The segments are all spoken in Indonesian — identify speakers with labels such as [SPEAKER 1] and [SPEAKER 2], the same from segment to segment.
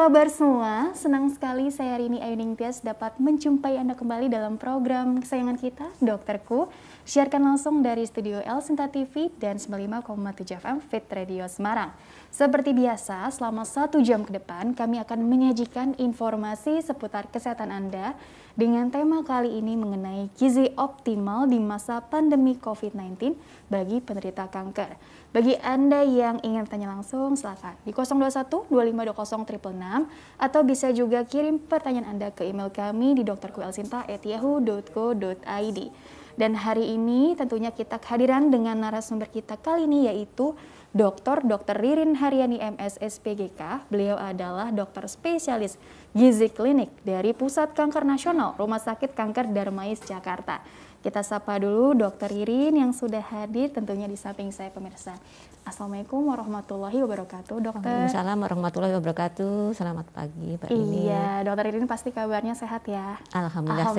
[SPEAKER 1] kabar semua? Senang sekali saya Rini Ayuning Tias dapat menjumpai Anda kembali dalam program kesayangan kita, Dokterku. Siarkan langsung dari studio El Sinta TV dan 95,7 FM Fit Radio Semarang. Seperti biasa, selama 1 jam ke depan kami akan menyajikan informasi seputar kesehatan Anda dengan tema kali ini mengenai gizi optimal di masa pandemi COVID-19 bagi penderita kanker. Bagi Anda yang ingin tanya langsung, silakan di 021 2520 666 atau bisa juga kirim pertanyaan Anda ke email kami di dokterkuelsinta@yahoo.co.id. Dan hari ini tentunya kita kehadiran dengan narasumber kita kali ini yaitu Dr. Ririn Haryani MS SPGK. Beliau adalah dokter spesialis gizi klinik dari Pusat Kanker Nasional Rumah Sakit Kanker Darmais Jakarta. Kita sapa dulu Dr. Ririn yang sudah hadir tentunya di samping saya pemirsa. Assalamualaikum warahmatullahi wabarakatuh, dokter.
[SPEAKER 2] Waalaikumsalam warahmatullahi wabarakatuh. Selamat pagi, Mbak Rini.
[SPEAKER 1] Iya, dokter Ririn pasti kabarnya sehat ya?
[SPEAKER 2] Alhamdulillah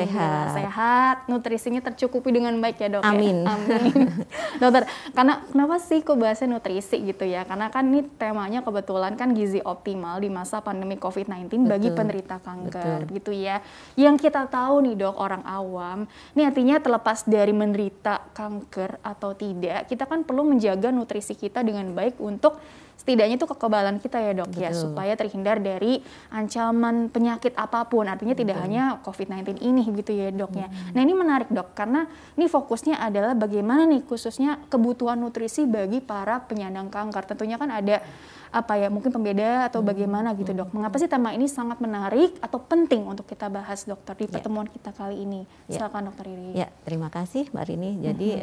[SPEAKER 1] sehat. Nutrisinya tercukupi dengan baik ya, dok?
[SPEAKER 2] Amin.
[SPEAKER 1] Ya? Amin. Dokter, kenapa sih kok bahasnya nutrisi gitu ya? Karena kan ini temanya kebetulan kan gizi optimal di masa pandemi COVID-19 bagi penderita kanker gitu ya. Yang kita tahu nih dok, orang awam, ini artinya terlepas dari menderita kanker atau tidak, kita kan perlu menjaga nutrisi kita dengan baik untuk setidaknya itu kekebalan kita ya dok ya, supaya terhindar dari ancaman penyakit apapun, artinya tidak hanya COVID-19 ini gitu ya dok ya. Nah ini menarik dok, karena ini fokusnya adalah bagaimana nih khususnya kebutuhan nutrisi bagi para penyandang kanker. Tentunya kan ada mungkin pembeda atau bagaimana gitu dok. Mengapa sih tema ini sangat menarik atau penting untuk kita bahas dokter di pertemuan kita kali ini? Silakan dokter Riri.
[SPEAKER 2] Ya, terima kasih Mbak Rini. Jadi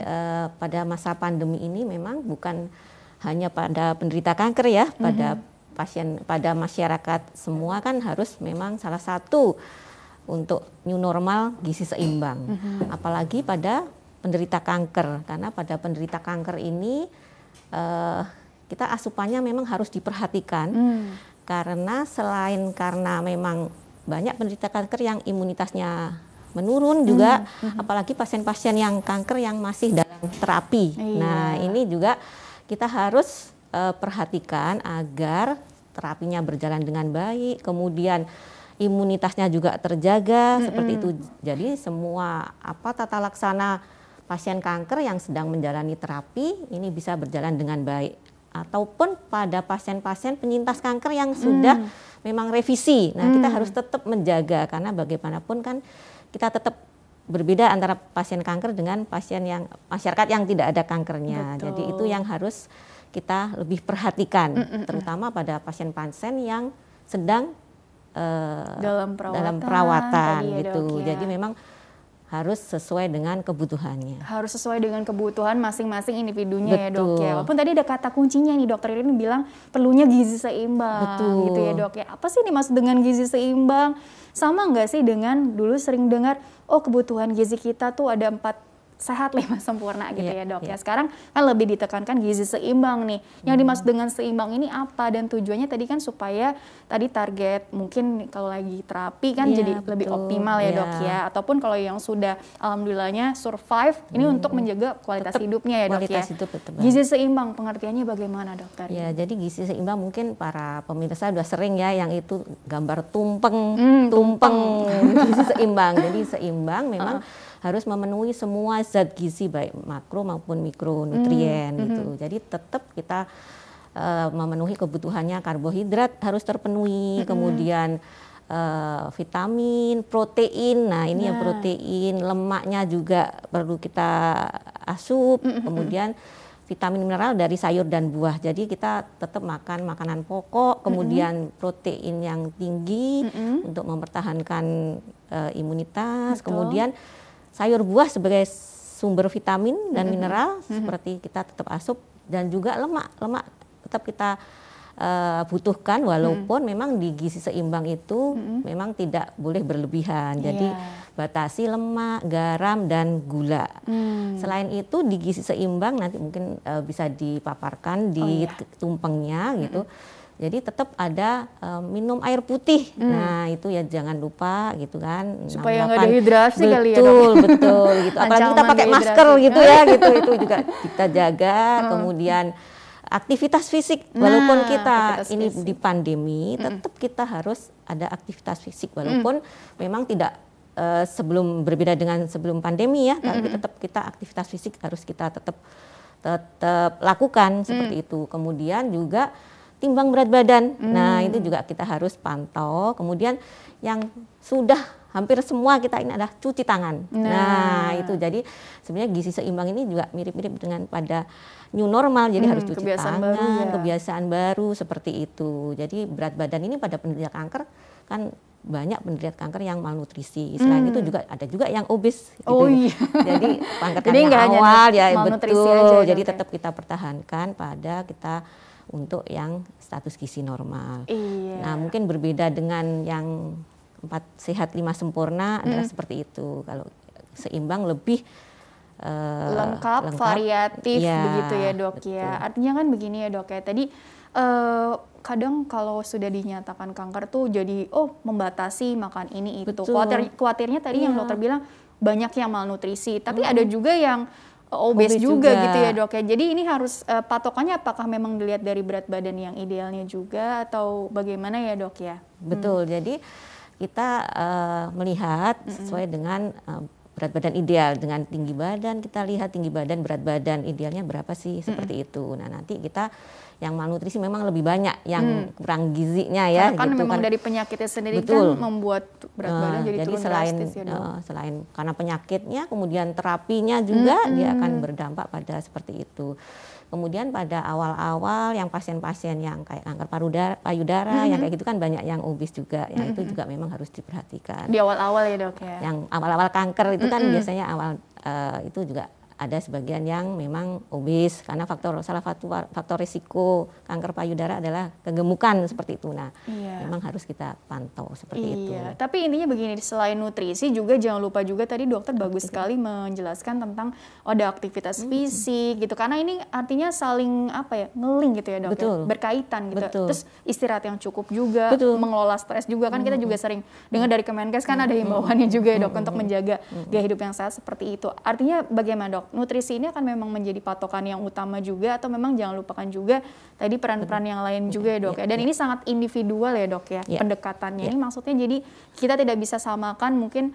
[SPEAKER 2] pada masa pandemi ini memang bukan hanya pada penderita kanker ya, pada pasien, pada masyarakat semua kan harus memang salah satu untuk new normal gizi seimbang. Apalagi pada penderita kanker, karena pada penderita kanker ini kita asupannya memang harus diperhatikan karena karena memang banyak penderita kanker yang imunitasnya menurun juga, apalagi pasien-pasien yang kanker yang masih dalam terapi. Nah ini juga kita harus perhatikan agar terapinya berjalan dengan baik, kemudian imunitasnya juga terjaga seperti itu. Jadi semua tata laksana pasien kanker yang sedang menjalani terapi ini bisa berjalan dengan baik. Ataupun pada pasien-pasien penyintas kanker yang sudah memang revisi. Nah kita harus tetap menjaga, karena bagaimanapun kan kita tetap berbeda antara pasien kanker dengan pasien yang masyarakat yang tidak ada kankernya. Jadi itu yang harus kita lebih perhatikan, terutama pada pasien-pasien yang sedang dalam perawatan gitu. Ya, jadi memang harus sesuai dengan kebutuhannya.
[SPEAKER 1] Harus sesuai dengan kebutuhan masing-masing individunya ya dok ya. Walaupun tadi ada kata kuncinya nih dokter Ririn bilang perlunya gizi seimbang gitu ya dok ya. Apa sih nih maksud dengan gizi seimbang? Sama nggak sih dengan dulu sering dengar, oh kebutuhan gizi kita tuh ada 4 sehat 5 sempurna gitu ya dok ya. Sekarang kan lebih ditekankan gizi seimbang nih. Yang dimaksud dengan seimbang ini apa, dan tujuannya tadi kan supaya tadi target mungkin kalau lagi terapi kan jadi lebih optimal ya dok ya. Ataupun kalau yang sudah alhamdulillahnya survive ini untuk menjaga kualitas hidupnya ya dok ya. Gizi seimbang pengertiannya bagaimana dokter?
[SPEAKER 2] Ya jadi gizi seimbang mungkin para pemirsa udah sering ya yang itu gambar tumpeng gizi seimbang. Jadi seimbang memang harus memenuhi semua zat gizi baik makro maupun mikronutrien gitu. Jadi tetap kita memenuhi kebutuhannya, karbohidrat harus terpenuhi, kemudian vitamin, protein. Nah ini yang protein, lemaknya juga perlu kita asup, kemudian vitamin mineral dari sayur dan buah. Jadi kita tetap makan makanan pokok, kemudian protein yang tinggi untuk mempertahankan imunitas, kemudian sayur buah sebagai sumber vitamin dan mineral seperti kita tetap asup, dan juga lemak tetap kita butuhkan, walaupun memang di gizi seimbang itu memang tidak boleh berlebihan. Jadi batasi lemak, garam dan gula. Selain itu di gizi seimbang nanti mungkin bisa dipaparkan di tumpengnya gitu. Jadi tetap ada minum air putih. Nah itu ya jangan lupa gitu kan.
[SPEAKER 1] Supaya nggak dehidrasi kali ya
[SPEAKER 2] dok. Betul gitu. Apalagi kita pakai masker gitu ya gitu. Itu juga kita jaga. Kemudian aktivitas fisik, walaupun kita
[SPEAKER 1] aktivitas
[SPEAKER 2] ini
[SPEAKER 1] fisik.
[SPEAKER 2] di pandemi, tetap kita harus ada aktivitas fisik, walaupun memang tidak sebelum, berbeda dengan sebelum pandemi ya, tapi tetap kita aktivitas fisik harus kita tetap lakukan seperti itu. Kemudian juga timbang berat badan, nah itu juga kita harus pantau. Kemudian yang sudah hampir semua kita ini adalah cuci tangan. Nah itu jadi sebenarnya gizi seimbang ini juga mirip-mirip dengan pada new normal, jadi harus cuci
[SPEAKER 1] kebiasaan
[SPEAKER 2] tangan,
[SPEAKER 1] baru ya.
[SPEAKER 2] kebiasaan baru seperti itu. Jadi berat badan ini pada penderita kanker kan banyak penderita kanker yang malnutrisi. Selain itu juga ada juga yang obes. Gitu.
[SPEAKER 1] Oh iya.
[SPEAKER 2] Jadi kanker
[SPEAKER 1] Jadi nggak hanya
[SPEAKER 2] awal ya
[SPEAKER 1] malnutrisi
[SPEAKER 2] betul.
[SPEAKER 1] aja,
[SPEAKER 2] Jadi
[SPEAKER 1] dok, ya?
[SPEAKER 2] tetap kita pertahankan pada kita untuk yang status gizi normal.
[SPEAKER 1] Iya.
[SPEAKER 2] Nah mungkin berbeda dengan yang 4 sehat 5 sempurna adalah seperti itu. Kalau seimbang lebih
[SPEAKER 1] lengkap, variatif
[SPEAKER 2] ya,
[SPEAKER 1] begitu ya dok
[SPEAKER 2] betul.
[SPEAKER 1] ya. Artinya kan begini ya dok ya. Tadi kadang kalau sudah dinyatakan kanker tuh jadi membatasi makan ini itu.
[SPEAKER 2] Betul.
[SPEAKER 1] Khawatirnya tadi yang
[SPEAKER 2] Iya.
[SPEAKER 1] dokter bilang banyak yang malnutrisi. Tapi ada juga yang obes juga gitu ya dok ya. Jadi ini harus patokannya apakah memang dilihat dari berat badan yang idealnya juga atau bagaimana ya dok ya?
[SPEAKER 2] Betul. Jadi kita melihat sesuai dengan berat badan ideal. Dengan tinggi badan kita lihat tinggi badan, berat badan idealnya berapa sih, seperti itu. Nah nanti kita yang malnutrisi memang lebih banyak yang kurang gizinya ya.
[SPEAKER 1] Karena kan
[SPEAKER 2] gitu
[SPEAKER 1] memang
[SPEAKER 2] kan.
[SPEAKER 1] dari penyakitnya sendiri
[SPEAKER 2] Betul.
[SPEAKER 1] kan membuat berat badan jadi turun
[SPEAKER 2] selain
[SPEAKER 1] drastis ya dok.
[SPEAKER 2] selain karena penyakitnya, kemudian terapinya juga dia akan berdampak pada seperti itu. Kemudian pada awal-awal yang pasien-pasien yang kayak kanker payudara yang kayak gitu kan banyak yang obes juga, yang itu juga memang harus diperhatikan.
[SPEAKER 1] Di awal-awal ya dok ya.
[SPEAKER 2] Yang awal-awal kanker itu kan biasanya awal itu juga ada sebagian yang memang obes karena salah satu faktor risiko kanker payudara adalah kegemukan seperti itu. Nah, memang harus kita pantau seperti itu.
[SPEAKER 1] Tapi intinya begini, selain nutrisi juga jangan lupa juga tadi dokter bagus sekali menjelaskan tentang ada aktivitas fisik gitu. Karena ini artinya saling ngeling gitu ya dok.
[SPEAKER 2] Betul.
[SPEAKER 1] Ya? Berkaitan gitu.
[SPEAKER 2] Betul.
[SPEAKER 1] Terus istirahat yang cukup juga,
[SPEAKER 2] Betul.
[SPEAKER 1] mengelola stres juga kan kita juga sering dengar dari Kemenkes kan ada himbauannya juga ya dok untuk menjaga gaya hidup yang sehat seperti itu. Artinya bagaimana dok? Nutrisi ini akan memang menjadi patokan yang utama juga atau memang jangan lupakan juga tadi peran-peran yang lain juga ya dok ya. Dan ini sangat individual ya dok ya pendekatannya. Ini maksudnya jadi kita tidak bisa samakan mungkin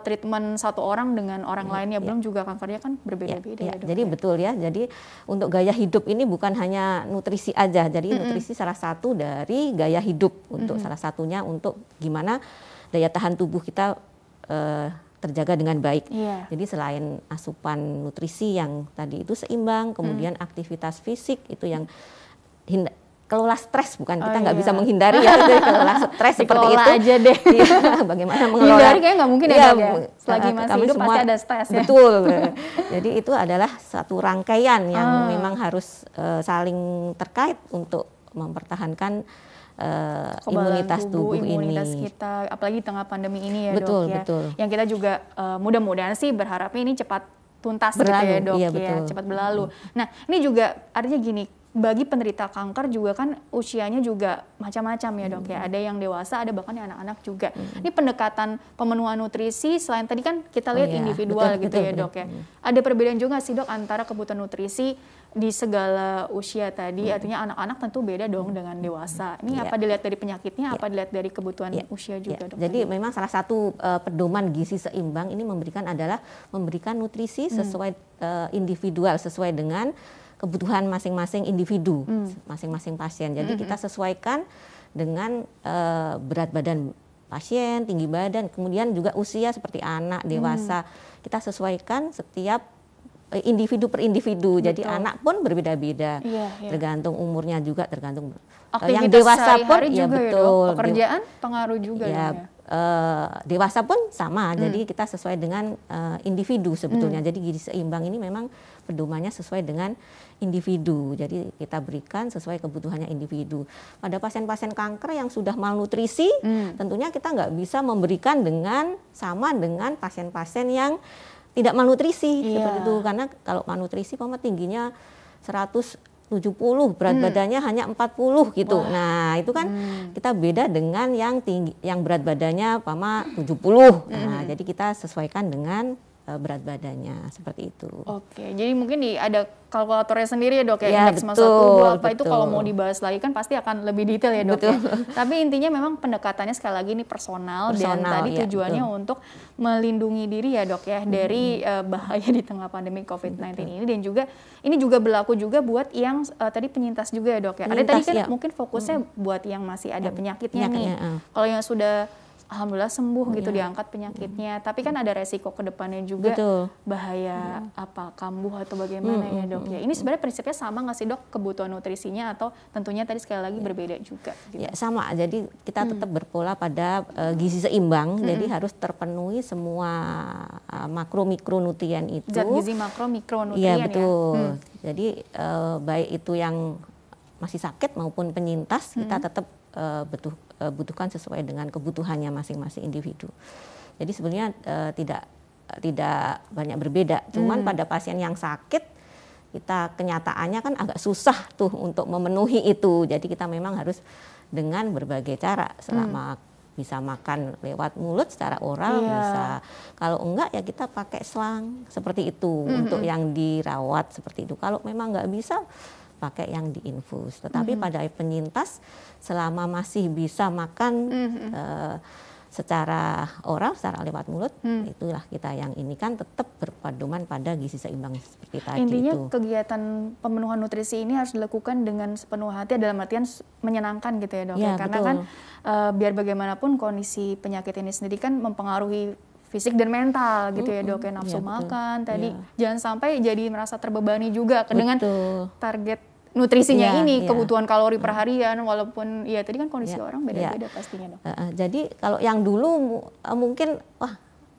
[SPEAKER 1] treatment satu orang dengan orang lainnya, belum juga kankernya kan berbeda-beda ya dok.
[SPEAKER 2] Jadi betul ya, jadi untuk gaya hidup ini bukan hanya nutrisi aja, jadi nutrisi salah satu dari gaya hidup untuk salah satunya untuk gimana daya tahan tubuh kita terjaga dengan baik. Jadi selain asupan nutrisi yang tadi itu seimbang, kemudian aktivitas fisik itu yang kelola stres, bukan kita nggak bisa menghindari ya, itu kelola stres seperti itu
[SPEAKER 1] aja deh.
[SPEAKER 2] Bagaimana mengelola?
[SPEAKER 1] Hindari kayaknya nggak mungkin ya, dok ya. Selagi masih hidup pasti ada stres ya.
[SPEAKER 2] Betul. Jadi itu adalah satu rangkaian yang memang harus saling terkait untuk mempertahankan imunitas tubuh
[SPEAKER 1] imunitas
[SPEAKER 2] ini.
[SPEAKER 1] kita, apalagi di tengah pandemi ini ya
[SPEAKER 2] Betul,
[SPEAKER 1] dok ya.
[SPEAKER 2] betul.
[SPEAKER 1] Yang kita juga mudah-mudahan sih berharapnya ini cepat tuntas
[SPEAKER 2] Berlalu,
[SPEAKER 1] gitu ya dok
[SPEAKER 2] iya,
[SPEAKER 1] ya,
[SPEAKER 2] betul.
[SPEAKER 1] cepat berlalu. Nah ini juga artinya gini, bagi penderita kanker juga kan usianya juga macam-macam ya dok ya. Ada yang dewasa, ada bahkan yang anak-anak juga. Ini pendekatan pemenuhan nutrisi selain tadi kan kita lihat individual
[SPEAKER 2] betul,
[SPEAKER 1] gitu
[SPEAKER 2] betul,
[SPEAKER 1] ya dok ya. Ada perbedaan juga sih dok antara kebutuhan nutrisi di segala usia tadi, artinya anak-anak tentu beda dong dengan dewasa. Ini apa dilihat dari penyakitnya, apa dilihat dari kebutuhan usia juga dok?
[SPEAKER 2] Jadi memang salah satu pedoman gizi seimbang ini memberikan nutrisi sesuai individual, sesuai dengan kebutuhan masing-masing individu, masing-masing pasien. Jadi kita sesuaikan dengan berat badan pasien, tinggi badan, kemudian juga usia seperti anak, dewasa. Kita sesuaikan setiap individu per individu. Jadi anak pun berbeda-beda, tergantung umurnya juga, tergantung yang dewasa pun
[SPEAKER 1] juga
[SPEAKER 2] betul.
[SPEAKER 1] Ya, pekerjaan pengaruh juga ya.
[SPEAKER 2] Dewasa pun sama. Jadi kita sesuai dengan individu sebetulnya. Jadi gizi seimbang ini memang pedomannya sesuai dengan individu. Jadi kita berikan sesuai kebutuhannya individu. Pada pasien-pasien kanker yang sudah malnutrisi, tentunya kita nggak bisa memberikan sama dengan pasien-pasien yang tidak malnutrisi seperti itu. Karena kalau malnutrisi tingginya 170, berat badannya hanya 40 gitu. Wah. Nah, itu kan kita beda dengan yang berat badannya 70. Nah, jadi kita sesuaikan dengan berat badannya seperti itu.
[SPEAKER 1] Oke, jadi mungkin ada kalkulatornya sendiri ya dok ya,
[SPEAKER 2] Ya,
[SPEAKER 1] indeks massa
[SPEAKER 2] betul,
[SPEAKER 1] tubuh apa itu
[SPEAKER 2] betul.
[SPEAKER 1] kalau mau dibahas lagi kan pasti akan lebih detail ya dok ya. Tapi intinya memang pendekatannya sekali lagi ini personal dan tadi
[SPEAKER 2] ya,
[SPEAKER 1] tujuannya
[SPEAKER 2] betul.
[SPEAKER 1] untuk melindungi diri ya dok ya dari bahaya di tengah pandemi COVID-19 ini, dan juga ini juga berlaku juga buat yang tadi penyintas juga ya dok ya. Ada tadi kan
[SPEAKER 2] ya.
[SPEAKER 1] mungkin fokusnya buat yang masih ada penyakitnya nih. Kalau yang sudah alhamdulillah sembuh gitu, diangkat penyakitnya, tapi kan ada resiko ke depannya juga.
[SPEAKER 2] Betul.
[SPEAKER 1] Bahaya apa kambuh atau bagaimana ya dok ya. Ini sebenarnya prinsipnya sama nggak sih dok, kebutuhan nutrisinya, atau tentunya tadi sekali lagi berbeda juga gitu?
[SPEAKER 2] Ya sama, jadi kita tetap berpola pada gizi seimbang, jadi harus terpenuhi semua makro mikronutrien itu.
[SPEAKER 1] Zat gizi makro mikronutrien
[SPEAKER 2] ya.
[SPEAKER 1] Ya
[SPEAKER 2] Betul. Jadi baik itu yang masih sakit maupun penyintas, kita tetap butuhkan sesuai dengan kebutuhannya masing-masing individu. Jadi sebenarnya tidak banyak berbeda. Cuman pada pasien yang sakit, kita kenyataannya kan agak susah tuh untuk memenuhi itu. Jadi kita memang harus dengan berbagai cara, selama bisa makan lewat mulut secara oral, bisa. Kalau enggak ya kita pakai selang seperti itu untuk yang dirawat seperti itu. Kalau memang nggak bisa, pakai yang diinfus. Tetapi pada penyintas selama masih bisa makan secara oral, secara lewat mulut, itulah kita yang ini kan tetap berpedoman pada gizi seimbang seperti tadi.
[SPEAKER 1] Intinya
[SPEAKER 2] itu.
[SPEAKER 1] Kegiatan pemenuhan nutrisi ini harus dilakukan dengan sepenuh hati, dalam artian menyenangkan gitu ya dok ya. Karena kan biar bagaimanapun kondisi penyakit ini sendiri kan mempengaruhi fisik dan mental gitu ya dok ya, nafsu makan tadi jangan sampai jadi merasa terbebani juga dengan target nutrisinya ini, kebutuhan kalori per harian, walaupun ya tadi kan kondisi orang beda-beda pastinya dok.
[SPEAKER 2] Jadi kalau yang dulu mungkin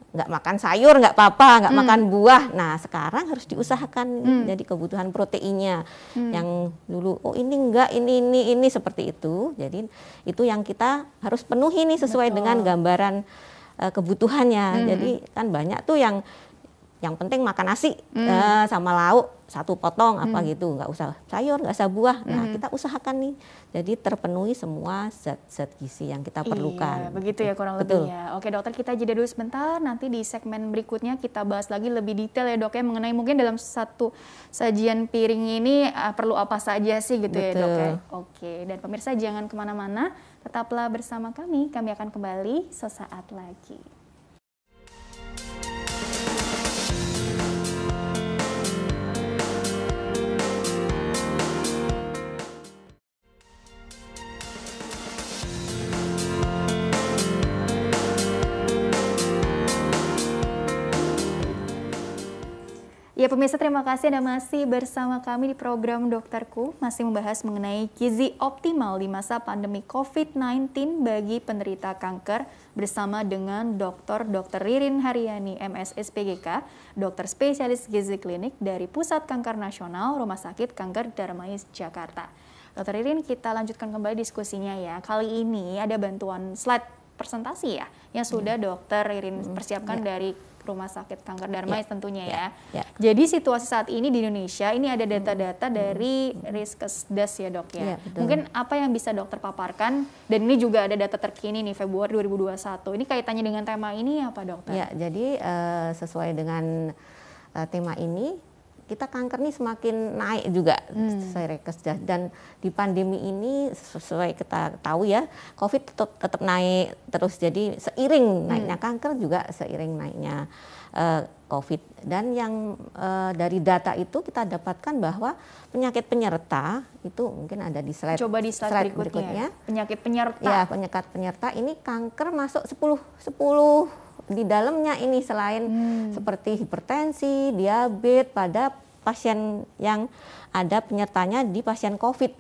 [SPEAKER 2] nggak makan sayur nggak apa-apa, nggak makan buah, nah sekarang harus diusahakan jadi kebutuhan proteinnya yang dulu ini enggak, ini seperti itu. Jadi itu yang kita harus penuhi nih sesuai dengan gambaran kebutuhannya. Jadi kan banyak tuh yang penting makan nasi sama lauk satu potong apa gitu, nggak usah sayur, nggak usah buah. Nah kita usahakan nih jadi terpenuhi semua zat-zat gizi yang kita perlukan.
[SPEAKER 1] Iya, begitu ya kurang lebihnya. Oke dokter, kita jeda dulu sebentar, nanti di segmen berikutnya kita bahas lagi lebih detail ya dok ya, mengenai mungkin dalam satu sajian piring ini perlu apa saja sih gitu ya dok ya. Oke, dan pemirsa jangan kemana-mana, tetaplah bersama kami akan kembali sesaat lagi. Ya pemirsa, terima kasih Anda masih bersama kami di program Dokterku, masih membahas mengenai gizi optimal di masa pandemi COVID-19 bagi penderita kanker bersama dengan Dr. Ririn Haryani, MS SPGK, dokter spesialis gizi klinik dari Pusat Kanker Nasional Rumah Sakit Kanker Darmais Jakarta. Dr. Ririn, kita lanjutkan kembali diskusinya ya. Kali ini ada bantuan slide presentasi ya yang sudah Dr. Ririn persiapkan dari Rumah Sakit Kanker Darmais tentunya ya. Jadi situasi saat ini di Indonesia ini ada data-data dari Riskesdas ya dok ya. Mungkin apa yang bisa dokter paparkan, dan ini juga ada data terkini nih Februari 2021. Ini kaitannya dengan tema ini apa dokter?
[SPEAKER 2] Ya, jadi sesuai dengan tema ini, kita kanker nih semakin naik juga sesuai Riskesdas, dan di pandemi ini sesuai kita tahu ya, COVID tetap naik terus, jadi seiring naiknya kanker juga seiring naiknya COVID. Dan yang dari data itu kita dapatkan bahwa penyakit penyerta itu mungkin ada di slide.
[SPEAKER 1] Coba di slide berikutnya. Penyakit penyerta.
[SPEAKER 2] Ya, penyakit penyerta ini kanker masuk 10 di dalamnya ini, selain seperti hipertensi, diabetes pada pasien yang ada penyertanya di pasien COVID.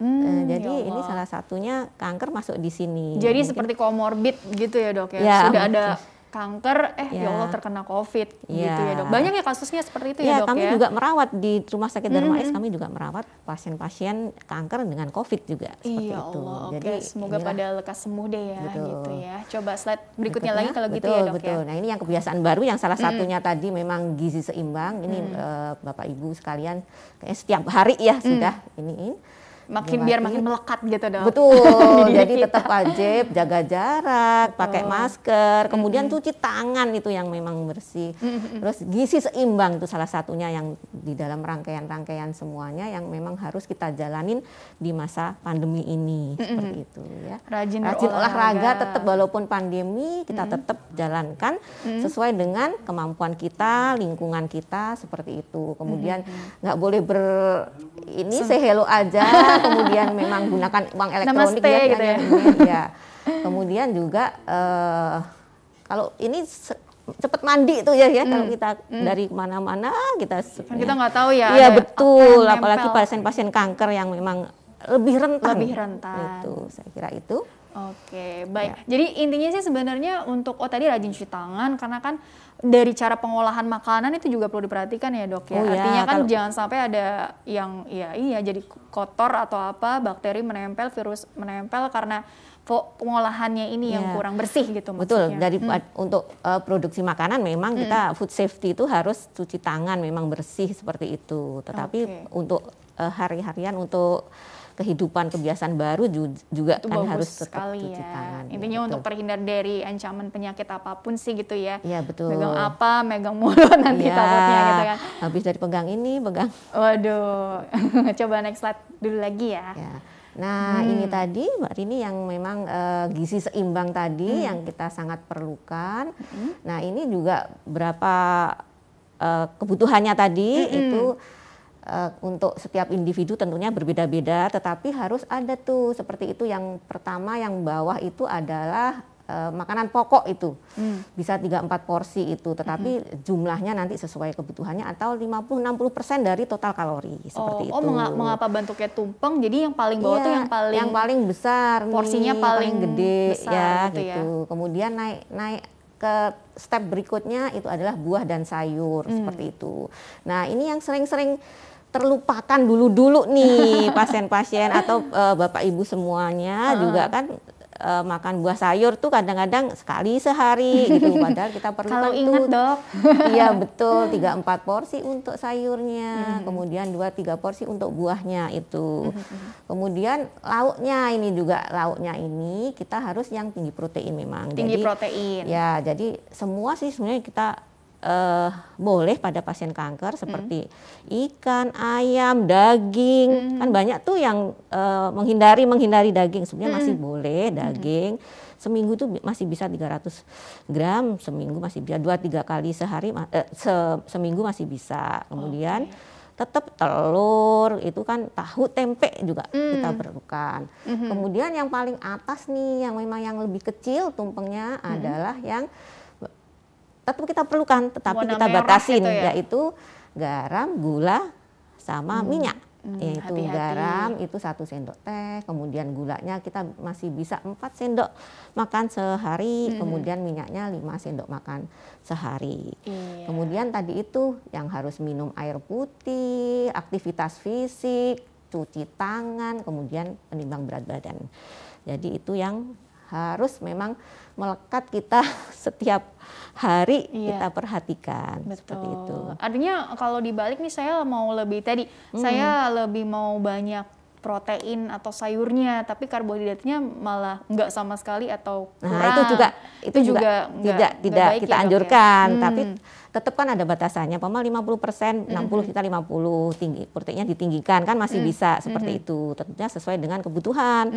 [SPEAKER 2] Jadi ya ini salah satunya kanker masuk di sini.
[SPEAKER 1] Jadi mungkin seperti komorbid gitu ya dok ya. Sudah ada kanker, ya Allah terkena COVID gitu ya dok. Banyak ya kasusnya seperti itu ya dok
[SPEAKER 2] kami
[SPEAKER 1] ya.
[SPEAKER 2] juga merawat di Rumah Sakit Darmais, kami juga merawat pasien-pasien kanker dengan COVID juga seperti itu.
[SPEAKER 1] Jadi semoga pada lekas sembuh deh ya gitu ya. Coba slide berikutnya lagi kalau gitu ya dok ya.
[SPEAKER 2] Nah ini yang kebiasaan baru yang salah satunya tadi memang gizi seimbang. Ini Bapak Ibu sekalian kayaknya setiap hari ya sudah ini.
[SPEAKER 1] biar makin melekat gitu dong.
[SPEAKER 2] Betul. Jadi tetap wajib jaga jarak, pakai masker, kemudian cuci tangan itu yang memang bersih. Terus gizi seimbang itu salah satunya yang di dalam rangkaian-rangkaian semuanya yang memang harus kita jalanin di masa pandemi ini seperti itu ya.
[SPEAKER 1] Rajin
[SPEAKER 2] olahraga tetap walaupun pandemi kita tetap jalankan sesuai dengan kemampuan kita, lingkungan kita seperti itu. Kemudian nggak boleh say hello aja, kemudian memang gunakan uang elektronik
[SPEAKER 1] Namaste, gitu ya.
[SPEAKER 2] Ya. Kemudian juga kalau ini cepat mandi itu ya kalau kita dari mana-mana kita
[SPEAKER 1] nggak tahu ya.
[SPEAKER 2] Iya betul, apalagi pasien-pasien kanker yang memang lebih rentan. Itu saya kira itu.
[SPEAKER 1] Oke, baik. Ya. Jadi intinya sih sebenarnya untuk tadi rajin cuci tangan karena kan dari cara pengolahan makanan itu juga perlu diperhatikan ya dok ya. Artinya kan jangan sampai ada yang jadi kotor atau apa, bakteri menempel, virus menempel karena pengolahannya ini yang kurang bersih gitu maksudnya.
[SPEAKER 2] Betul. Dari untuk produksi makanan memang kita food safety itu harus cuci tangan memang bersih seperti itu. Tetapi untuk hari-harian untuk kehidupan kebiasaan baru juga
[SPEAKER 1] itu
[SPEAKER 2] kan harus tetap
[SPEAKER 1] sekali
[SPEAKER 2] cuci tangan.
[SPEAKER 1] Intinya untuk terhindar dari ancaman penyakit apapun sih gitu ya.
[SPEAKER 2] Iya betul.
[SPEAKER 1] Megang mulut nanti takutnya gitu kan.
[SPEAKER 2] Habis dari pegang ini, pegang.
[SPEAKER 1] Waduh, coba next slide dulu lagi ya.
[SPEAKER 2] Nah ini tadi Mbak Rini yang memang gizi seimbang tadi yang kita sangat perlukan. Nah ini juga berapa kebutuhannya tadi itu untuk setiap individu tentunya berbeda-beda, tetapi harus ada tuh seperti itu. Yang pertama yang bawah itu adalah makanan pokok itu bisa 3-4 porsi itu, tetapi jumlahnya nanti sesuai kebutuhannya atau 50-60% dari total kalori seperti itu.
[SPEAKER 1] Mengapa bentuknya tumpeng? Jadi yang paling bawah tuh
[SPEAKER 2] yang paling besar,
[SPEAKER 1] porsinya paling
[SPEAKER 2] gede
[SPEAKER 1] besar,
[SPEAKER 2] gitu. Kemudian naik ke step berikutnya itu adalah buah dan sayur seperti itu. Nah ini yang sering-sering terlupakan dulu nih pasien-pasien atau bapak ibu semuanya juga kan makan buah sayur tuh kadang-kadang sekali sehari gitu, padahal kita perlu
[SPEAKER 1] kalau ingat dok.
[SPEAKER 2] Iya betul, 3-4 porsi untuk sayurnya, kemudian 2-3 porsi untuk buahnya itu. Kemudian lauknya ini kita harus yang tinggi protein memang.
[SPEAKER 1] Tinggi protein.
[SPEAKER 2] Ya, jadi semua sih sebenarnya kita boleh pada pasien kanker seperti ikan, ayam, daging. Kan banyak tuh yang menghindari daging. Sebenarnya masih boleh daging. Seminggu tuh masih bisa 300 gram, seminggu masih bisa 2-3 kali sehari, seminggu masih bisa. Kemudian tetap telur, itu kan tahu, tempe juga kita perlukan. Kemudian yang paling atas nih, yang memang yang lebih kecil tumpengnya adalah yang tetap kita perlukan, tetapi kita batasin, gitu ya? Yaitu garam, gula, sama minyak. Yaitu garam itu 1 sendok teh, kemudian gulanya kita masih bisa 4 sendok makan sehari, kemudian minyaknya 5 sendok makan sehari. Kemudian tadi itu yang harus minum air putih, aktivitas fisik, cuci tangan, kemudian penimbang berat badan. Jadi itu yang harus memang melekat kita setiap hari kita perhatikan.
[SPEAKER 1] Betul.
[SPEAKER 2] Seperti itu.
[SPEAKER 1] Artinya kalau dibalik nih saya mau lebih saya lebih mau banyak protein atau sayurnya, tapi karbohidratnya malah nggak sama sekali atau kurang.
[SPEAKER 2] Nah itu juga tidak kita anjurkan, tapi tetap kan ada batasannya. Pamal 50%, 60 kita 50, tinggi proteinnya ditinggikan kan masih bisa seperti itu. Tentunya sesuai dengan kebutuhan.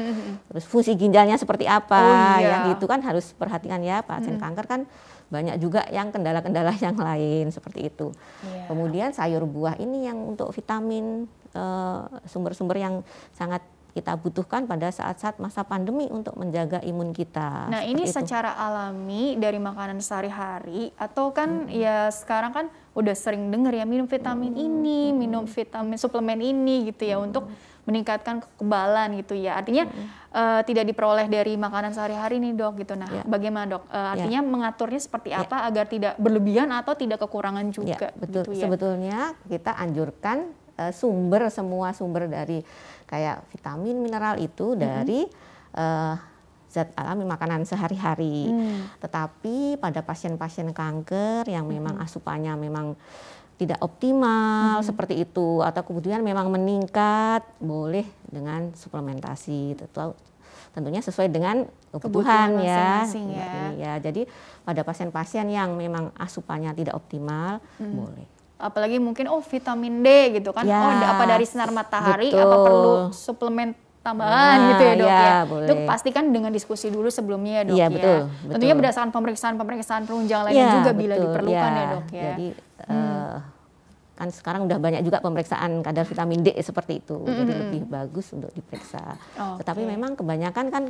[SPEAKER 2] Terus fungsi ginjalnya seperti apa, yang itu kan harus perhatikan ya. Pasien kanker kan banyak juga yang kendala-kendala yang lain seperti itu. Kemudian sayur buah ini yang untuk vitamin, sumber-sumber yang sangat kita butuhkan pada saat-saat masa pandemi untuk menjaga imun kita.
[SPEAKER 1] Nah ini secara alami dari makanan sehari-hari atau kan ya sekarang kan udah sering dengar ya minum vitamin ini, minum vitamin suplemen ini gitu ya untuk meningkatkan kekebalan gitu ya. Artinya tidak diperoleh dari makanan sehari-hari nih dok gitu. Nah bagaimana dok? Artinya mengaturnya seperti apa agar tidak berlebihan atau tidak kekurangan juga?
[SPEAKER 2] Betul.
[SPEAKER 1] Gitu ya?
[SPEAKER 2] Sebetulnya kita anjurkan semua sumber dari kayak vitamin, mineral itu dari zat alami makanan sehari-hari. Tetapi pada pasien-pasien kanker yang memang asupannya memang tidak optimal seperti itu, atau kemudian memang meningkat, boleh dengan suplementasi, tentunya sesuai dengan kebutuhan ya. Ya. Jadi pada pasien-pasien yang memang asupannya tidak optimal, boleh.
[SPEAKER 1] Apalagi mungkin vitamin D gitu kan, apa dari sinar matahari, apa perlu suplemen tambahan gitu ya dok ya.
[SPEAKER 2] Boleh.
[SPEAKER 1] Itu pastikan dengan diskusi dulu sebelumnya ya dok
[SPEAKER 2] ya.
[SPEAKER 1] Betul. Tentunya berdasarkan pemeriksaan penunjang lainnya juga bila diperlukan ya dok ya.
[SPEAKER 2] Jadi kan sekarang udah banyak juga pemeriksaan kadar vitamin D seperti itu, jadi lebih bagus untuk diperiksa. Tetapi memang kebanyakan kan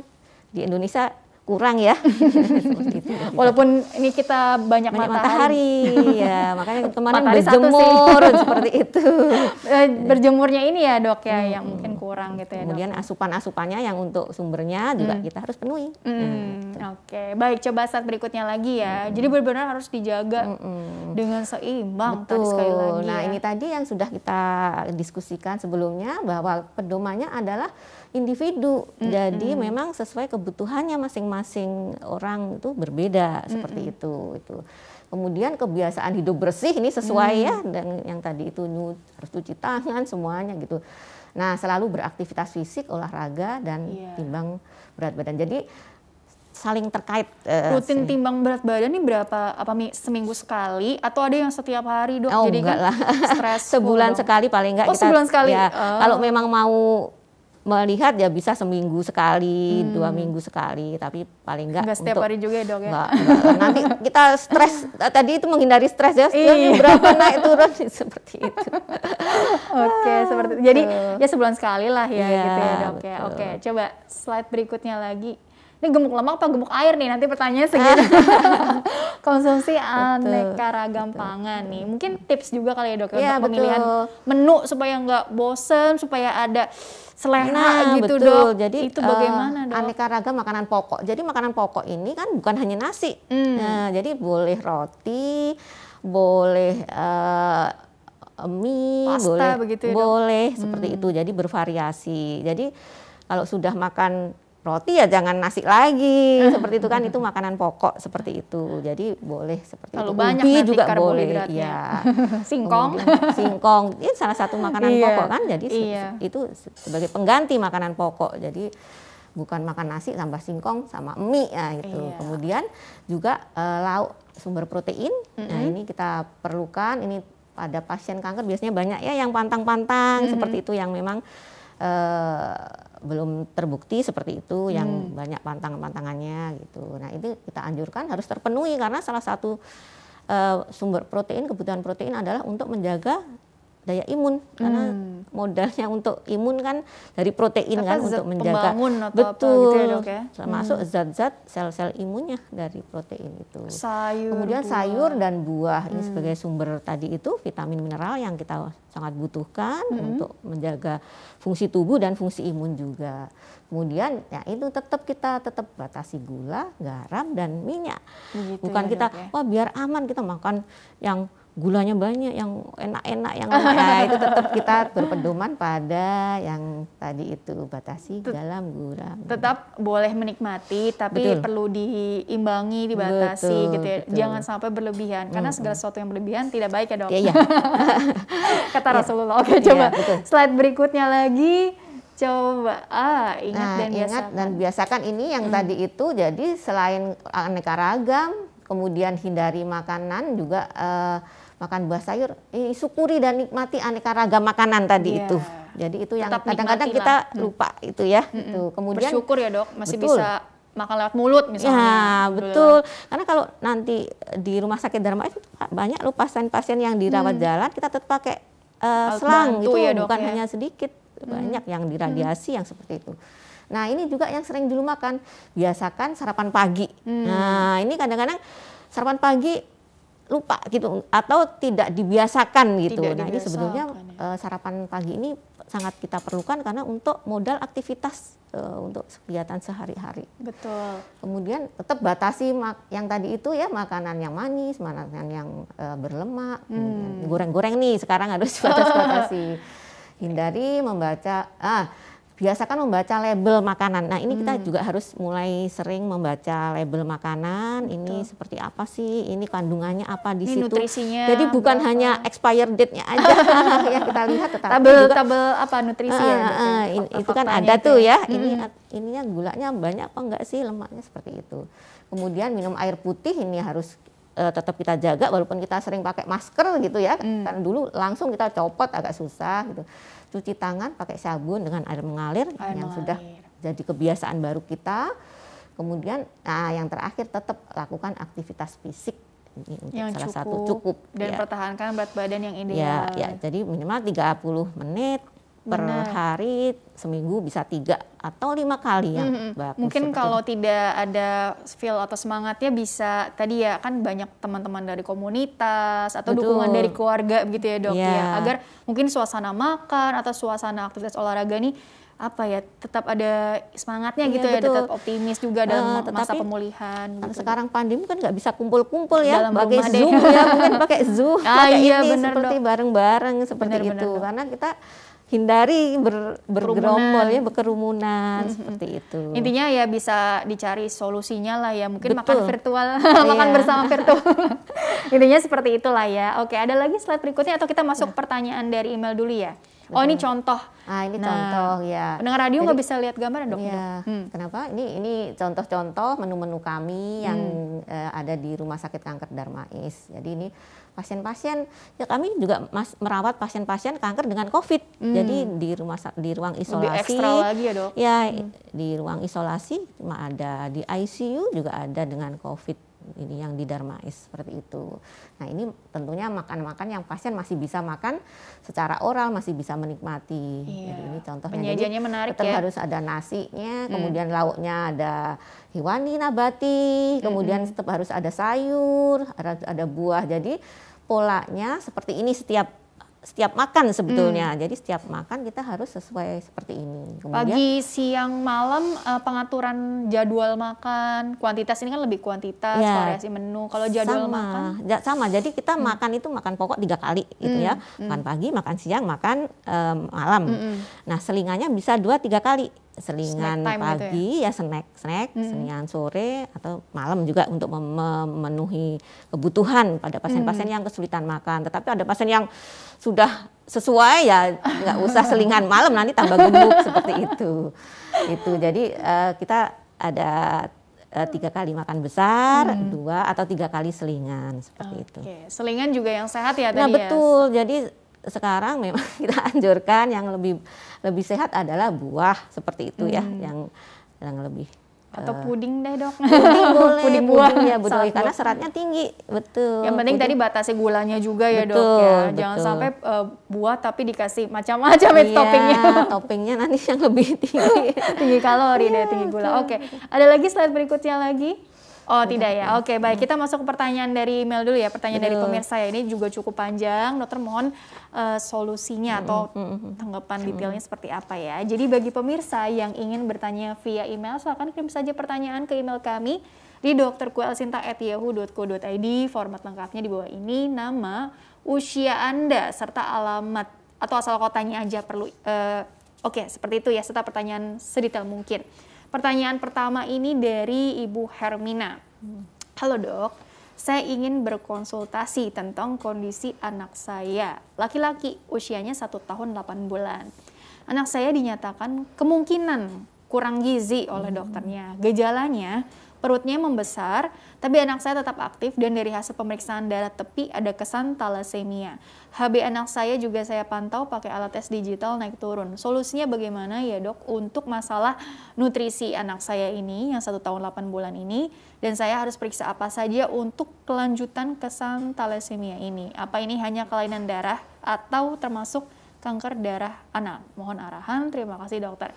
[SPEAKER 2] di Indonesia kurang ya. Seperti itu.
[SPEAKER 1] Walaupun ini kita banyak
[SPEAKER 2] matahari ya, makanya kemarin berjemur seperti itu.
[SPEAKER 1] Berjemurnya ini ya dok ya, yang mungkin kurang gitu ya.
[SPEAKER 2] Kemudian asupan-asupannya yang untuk sumbernya juga kita harus penuhi.
[SPEAKER 1] Oke, baik, coba saat berikutnya lagi ya. Jadi benar-benar harus dijaga dengan seimbang.
[SPEAKER 2] Betul.
[SPEAKER 1] Tadi sekali lagi.
[SPEAKER 2] Nah ini tadi yang sudah kita diskusikan sebelumnya, bahwa pedomannya adalah individu. Jadi memang sesuai kebutuhannya masing-masing orang itu berbeda seperti itu. Kemudian kebiasaan hidup bersih ini sesuai ya dengan yang tadi itu, harus cuci tangan semuanya gitu. Nah selalu beraktivitas fisik, olahraga, dan timbang berat badan. Jadi saling terkait.
[SPEAKER 1] Rutin timbang berat badan ini berapa? Apa seminggu sekali atau ada yang setiap hari dok?
[SPEAKER 2] Jadi
[SPEAKER 1] enggak
[SPEAKER 2] kan
[SPEAKER 1] lah. Stres
[SPEAKER 2] sebulan sekali paling enggak.
[SPEAKER 1] Sebulan sekali.
[SPEAKER 2] Ya, kalau memang mau melihat ya bisa seminggu sekali, 2 minggu sekali, tapi paling enggak
[SPEAKER 1] setiap hari juga ya dok ya?
[SPEAKER 2] Enggak. Nanti kita stres, tadi itu menghindari stres ya, berapa naik turun seperti itu.
[SPEAKER 1] Oke, seperti itu. Jadi ya sebulan sekali lah ya gitu ya dok ya. Oke, coba slide berikutnya lagi. Ini gemuk lemak apa gemuk air nih? Nanti pertanyaannya segitu. Konsumsi aneka ragam pangan nih. Mungkin tips juga kali ya dok untuk pemilihan menu supaya nggak bosen, supaya ada selera gitu dok.
[SPEAKER 2] Jadi
[SPEAKER 1] itu bagaimana dok?
[SPEAKER 2] Aneka ragam makanan pokok. Jadi makanan pokok ini kan bukan hanya nasi. Nah, jadi boleh roti, boleh mie,
[SPEAKER 1] pasta,
[SPEAKER 2] boleh seperti itu. Jadi bervariasi. Jadi kalau sudah makan roti ya jangan nasi lagi, seperti itu kan, itu makanan pokok seperti itu. Jadi boleh seperti
[SPEAKER 1] itu.
[SPEAKER 2] Banyak ubi juga boleh, ya.
[SPEAKER 1] Singkong,
[SPEAKER 2] ini salah satu makanan pokok kan. Jadi itu sebagai pengganti makanan pokok. Jadi bukan makan nasi tambah singkong sama mie ya gitu. Kemudian juga lauk sumber protein. Nah ini kita perlukan. Ini pada pasien kanker biasanya banyak ya yang pantang-pantang seperti itu, yang memang belum terbukti seperti itu, yang banyak pantang-pantangannya gitu. Nah itu kita anjurkan harus terpenuhi, karena salah satu sumber protein, kebutuhan protein adalah untuk menjaga daya imun, karena modalnya untuk imun kan dari protein kan, untuk menjaga
[SPEAKER 1] gitu ya, dok, ya?
[SPEAKER 2] Termasuk zat-zat sel-sel imunnya dari protein itu. Kemudian
[SPEAKER 1] buah.
[SPEAKER 2] sayur dan buah ini sebagai sumber tadi itu vitamin mineral yang kita sangat butuhkan untuk menjaga fungsi tubuh dan fungsi imun juga. Kemudian ya itu kita tetap batasi gula, garam, dan minyak.
[SPEAKER 1] Begitu
[SPEAKER 2] bukan
[SPEAKER 1] ya,
[SPEAKER 2] kita
[SPEAKER 1] dok, ya?
[SPEAKER 2] Wah biar aman kita makan yang gulanya banyak, yang enak-enak, yang ya, itu tetap kita berpedoman pada yang tadi itu, batasi dalam gula.
[SPEAKER 1] Tetap boleh menikmati, tapi perlu diimbangi, dibatasi gitu ya. Jangan sampai berlebihan, karena segala sesuatu yang berlebihan tidak baik ya dok.
[SPEAKER 2] Iya.
[SPEAKER 1] Kata Rasulullah. Oke, coba slide berikutnya lagi. Coba ingat
[SPEAKER 2] dan biasakan ini yang tadi itu. Jadi selain aneka ragam, kemudian hindari makanan juga makan buah sayur, syukuri dan nikmati aneka ragam makanan tadi itu. Jadi itu yang kadang-kadang kita lupa itu ya. Itu. Kemudian
[SPEAKER 1] bersyukur ya dok, masih bisa makan lewat mulut misalnya.
[SPEAKER 2] Ya betul, karena kalau nanti di rumah sakit Dharma itu banyak loh pasien-pasien yang dirawat jalan, kita tetap pakai selang gitu, ya, dok, bukan hanya sedikit, banyak yang diradiasi yang seperti itu. Nah ini juga yang sering dulu makan, biasakan sarapan pagi. Nah ini kadang-kadang sarapan pagi lupa gitu, atau tidak dibiasakan gitu. Nah ini sebetulnya sarapan pagi ini sangat kita perlukan, karena untuk modal aktivitas untuk kegiatan sehari-hari.
[SPEAKER 1] Betul.
[SPEAKER 2] Kemudian tetap batasi yang tadi itu ya, makanan yang manis, makanan yang berlemak, goreng-goreng nih sekarang harus batasi. Hindari membaca biasakan membaca label makanan. Nah ini kita juga harus mulai sering membaca label makanan. Ini seperti apa sih? Ini kandungannya apa di situ?
[SPEAKER 1] Nutrisinya.
[SPEAKER 2] Jadi bukan hanya expired date-nya aja yang kita lihat, tetapi
[SPEAKER 1] tabel apa nutrisi
[SPEAKER 2] itu kan ada tuh ya. Ininya gulanya banyak apa enggak sih, lemaknya seperti itu. Kemudian minum air putih ini harus tetap kita jaga walaupun kita sering pakai masker gitu ya. Karena dulu langsung kita copot agak susah gitu. Cuci tangan pakai sabun dengan air mengalir sudah jadi kebiasaan baru kita. Kemudian yang terakhir tetap lakukan aktivitas fisik ini untuk
[SPEAKER 1] yang
[SPEAKER 2] salah satu cukup
[SPEAKER 1] dan pertahankan berat badan yang ideal.
[SPEAKER 2] Ya, jadi minimal 30 menit per hari, seminggu bisa 3 atau 5 kali yang bagus.
[SPEAKER 1] Mungkin kalau tidak ada feel atau semangatnya bisa tadi ya, kan banyak teman-teman dari komunitas atau dukungan dari keluarga begitu ya dok ya, agar mungkin suasana makan atau suasana aktivitas olahraga nih apa ya tetap ada semangatnya gitu ya, tetap optimis juga dalam masa pemulihan. Gitu.
[SPEAKER 2] Sekarang pandemi kan nggak bisa kumpul-kumpul ya, pakai Zoom ya, mungkin pakai Zoom, pakai ini seperti bareng-bareng seperti itu, karena kita hindari bergerombol ya, berkerumunan seperti itu.
[SPEAKER 1] Intinya ya bisa dicari solusinya lah ya, mungkin makan virtual, makan bersama virtual. Intinya seperti itulah ya. Oke, ada lagi slide berikutnya atau kita masuk pertanyaan dari email dulu ya? Oh ini contoh.
[SPEAKER 2] Ini contoh ya.
[SPEAKER 1] Pendengar radio nggak bisa lihat gambar dok?
[SPEAKER 2] Iya. Kenapa? Ini contoh-contoh menu-menu kami yang ada di Rumah Sakit Kanker Darmais. Jadi ini pasien-pasien, ya kami juga merawat pasien-pasien kanker dengan COVID. Jadi di ruang isolasi.
[SPEAKER 1] Lebih ekstra lagi ya dok?
[SPEAKER 2] Ya, di ruang isolasi cuma ada, di ICU juga ada dengan COVID. Ini yang di Darmais seperti itu. Nah ini tentunya makan-makan yang pasien masih bisa makan secara oral, masih bisa menikmati. Jadi ini contohnya.
[SPEAKER 1] Penyajiannya menarik
[SPEAKER 2] tetap
[SPEAKER 1] ya.
[SPEAKER 2] harus ada nasinya, kemudian lauknya ada hewani, nabati, kemudian tetap harus ada sayur, ada buah. Jadi polanya seperti ini setiap makan sebetulnya. Jadi setiap makan kita harus sesuai seperti ini.
[SPEAKER 1] Kemudian, pagi, siang, malam pengaturan jadwal makan, kuantitas ini kan lebih kuantitas, variasi menu. Kalau jadwal makan
[SPEAKER 2] sama. Jadi kita makan itu makan pokok 3 kali gitu ya. Makan pagi, makan siang, makan malam. Nah, selingannya bisa 2-3 kali. Selingan pagi gitu ya snack, selingan sore atau malam juga untuk memenuhi kebutuhan pada pasien-pasien yang kesulitan makan. Tetapi ada pasien yang sudah sesuai ya nggak usah selingan malam, nanti tambah gemuk seperti itu. Jadi kita ada 3 kali makan besar, 2 atau 3 kali selingan seperti itu.
[SPEAKER 1] Selingan juga yang sehat ya tadi.
[SPEAKER 2] Nah betul. Jadi sekarang memang kita anjurkan yang lebih sehat adalah buah seperti itu ya, yang lebih
[SPEAKER 1] atau puding deh dok.
[SPEAKER 2] Puding boleh,
[SPEAKER 1] puding buah
[SPEAKER 2] ya betul, karena seratnya tinggi, betul.
[SPEAKER 1] Yang penting tadi batasi gulanya juga ya dok ya, jangan sampai buah tapi dikasih macam-macam toppingnya.
[SPEAKER 2] Toppingnya nanti yang lebih
[SPEAKER 1] tinggi kalori deh, tinggi gula. Oke, ada lagi slide berikutnya lagi? Oh tidak ya, oke baik, kita masuk ke pertanyaan dari email dulu ya, pertanyaan dari pemirsa ya, ini juga cukup panjang, dokter mohon solusinya atau tanggapan detailnya seperti apa ya. Jadi bagi pemirsa yang ingin bertanya via email, silakan kirim saja pertanyaan ke email kami di drkuelsinta@yahoo.co.id, format lengkapnya di bawah ini, nama, usia Anda, serta alamat atau asal kotanya aja perlu, oke seperti itu ya, serta pertanyaan sedetail mungkin. Pertanyaan pertama ini dari Ibu Hermina. Halo dok, saya ingin berkonsultasi tentang kondisi anak saya. Laki-laki, usianya 1 tahun 8 bulan. Anak saya dinyatakan kemungkinan kurang gizi oleh dokternya. Gejalanya, perutnya membesar, tapi anak saya tetap aktif dan dari hasil pemeriksaan darah tepi ada kesan talasemia. HB anak saya juga saya pantau pakai alat tes digital naik turun. Solusinya bagaimana ya dok untuk masalah nutrisi anak saya ini yang 1 tahun 8 bulan ini, dan saya harus periksa apa saja untuk kelanjutan kesan talasemia ini? Apa ini hanya kelainan darah atau termasuk kanker darah anak? Mohon arahan, terima kasih dokter.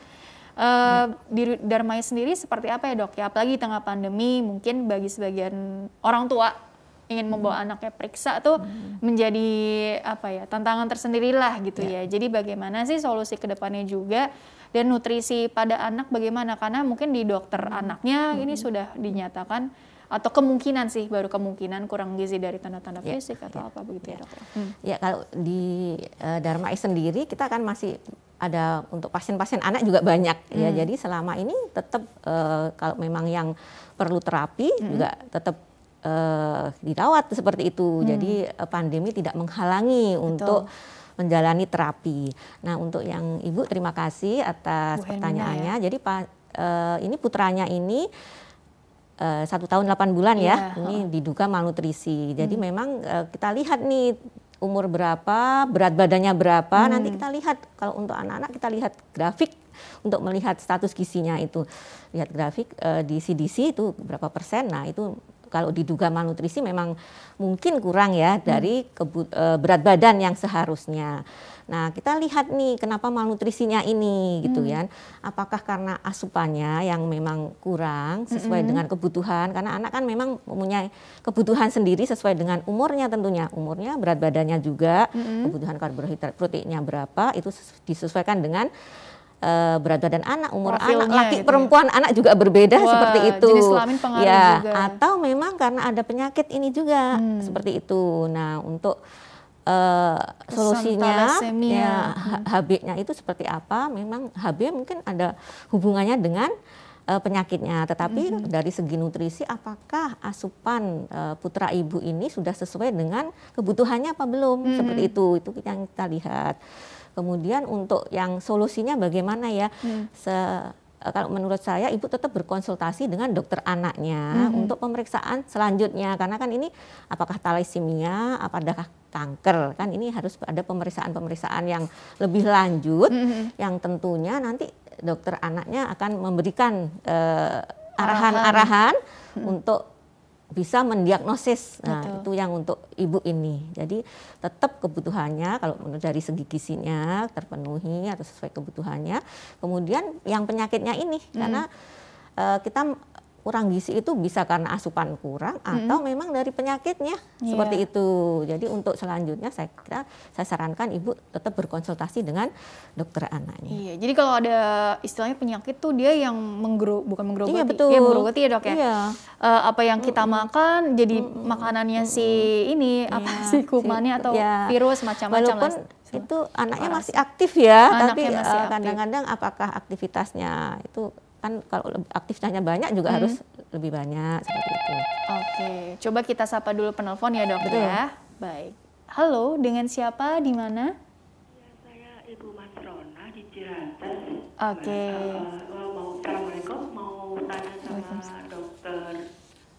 [SPEAKER 1] Di Darmais sendiri seperti apa ya dok? Ya apalagi di tengah pandemi, mungkin bagi sebagian orang tua ingin membawa anaknya periksa tuh menjadi apa ya, tantangan tersendirilah gitu ya. Jadi bagaimana sih solusi kedepannya juga, dan nutrisi pada anak bagaimana? Karena mungkin di dokter anaknya ini sudah dinyatakan atau kemungkinan sih, baru kemungkinan kurang gizi dari tanda-tanda fisik atau apa begitu ya dokter.
[SPEAKER 2] Ya kalau di Darmais sendiri kita kan masih ada untuk pasien-pasien anak juga banyak ya. Jadi selama ini tetap kalau memang yang perlu terapi juga tetap dirawat seperti itu. Jadi pandemi tidak menghalangi untuk menjalani terapi. Nah, untuk yang Ibu terima kasih atas pertanyaannya. Jadi ini putranya ini 1 tahun 8 bulan ya. Ini diduga malnutrisi. Jadi memang kita lihat nih umur berapa, berat badannya berapa. Nanti kita lihat kalau untuk anak-anak kita lihat grafik untuk melihat status gizinya itu. Lihat grafik di CDC itu berapa persen. Nah, itu kalau diduga malnutrisi memang mungkin kurang ya dari berat badan yang seharusnya. Nah, kita lihat nih kenapa malnutrisinya ini gitu ya. Apakah karena asupannya yang memang kurang sesuai dengan kebutuhan, karena anak kan memang mempunyai kebutuhan sendiri sesuai dengan umurnya tentunya. Umurnya, berat badannya juga, kebutuhan karbohidrat, proteinnya berapa, itu disesuaikan dengan berat badan anak, umur
[SPEAKER 1] profilnya
[SPEAKER 2] anak, laki
[SPEAKER 1] gitu
[SPEAKER 2] perempuan anak juga berbeda seperti itu.
[SPEAKER 1] Jenis kelamin pengaruh
[SPEAKER 2] ya,
[SPEAKER 1] juga.
[SPEAKER 2] Atau memang karena ada penyakit ini juga seperti itu. Nah, untuk solusinya ya HB-nya itu seperti apa? Memang HB mungkin ada hubungannya dengan penyakitnya, tetapi dari segi nutrisi apakah asupan putra ibu ini sudah sesuai dengan kebutuhannya apa belum? Seperti itu yang kita lihat. Kemudian untuk yang solusinya bagaimana ya? Kalau menurut saya ibu tetap berkonsultasi dengan dokter anaknya untuk pemeriksaan selanjutnya, karena kan ini apakah thalassemia, apakah kanker, kan ini harus ada pemeriksaan yang lebih lanjut yang tentunya nanti dokter anaknya akan memberikan arahan-arahan untuk bisa mendiagnosis. Nah, itu yang untuk ibu ini. Jadi tetap kebutuhannya kalau dari segi gizinya terpenuhi atau sesuai kebutuhannya. Kemudian yang penyakitnya ini karena kita kurang gizi itu bisa karena asupan kurang atau memang dari penyakitnya seperti itu. Jadi untuk selanjutnya saya sarankan ibu tetap berkonsultasi dengan dokter anaknya.
[SPEAKER 1] Iya, jadi kalau ada istilahnya penyakit tuh dia yang bukan menggerogoti,
[SPEAKER 2] iya, betul.
[SPEAKER 1] Ya menggerogoti ya dok ya.
[SPEAKER 2] Iya.
[SPEAKER 1] Apa yang kita makan jadi makanannya si ini si kumannya atau virus macam-macam.
[SPEAKER 2] Walaupun itu anaknya masih aktif ya, tapi kadang-kadang apakah aktivitasnya itu kan kalau aktivitasnya banyak juga harus lebih banyak seperti itu.
[SPEAKER 1] Oke, coba kita sapa dulu penelpon ya dok ya. Baik. Halo, dengan siapa di mana?
[SPEAKER 3] Ya, saya Ibu Masrona di Ciracas.
[SPEAKER 1] Oke.
[SPEAKER 3] Assalamualaikum, mau tanya sama dokter